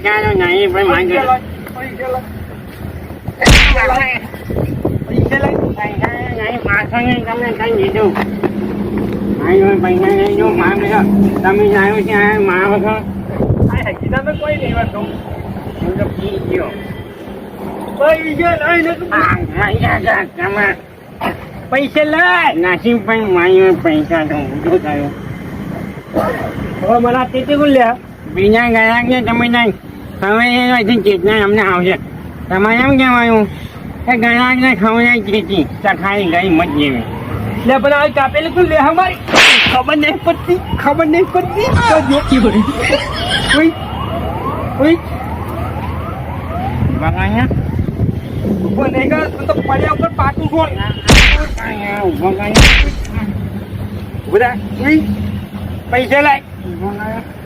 પૈસા તો નહીં ભાઈ માંગે પૈસા નહીં પાછળ નહીં તમને કઈ દીધું પૈસા નહીં જો માંગે તમે જાણો ત્યાં માં વગર કોઈ નહીં વાતો હું તો પી ગયો પૈસા લાય નાસી પણ માયો પૈસા તો ઊંધો થયો હવે મને આ તીતી ગુલ લે બીજા ગયા કે તમે નહીં હવે ચેતના અમને આવશે તમારે એમ કહેવાયું કે ગણાકને ખવડાય ચેતી ચખાઈ ગઈ મત જેવી લે પણ આ કાપેલી ગુલ લે હમારી ખબર નહીં પડતી તો જોતી હોય ઓય બગાયા ઉભો નહીં કર તું તો પડ્યા ઉપર પાટું છોડ ઉભો ગયા બધા પૈસા લાય ઉભો ગયા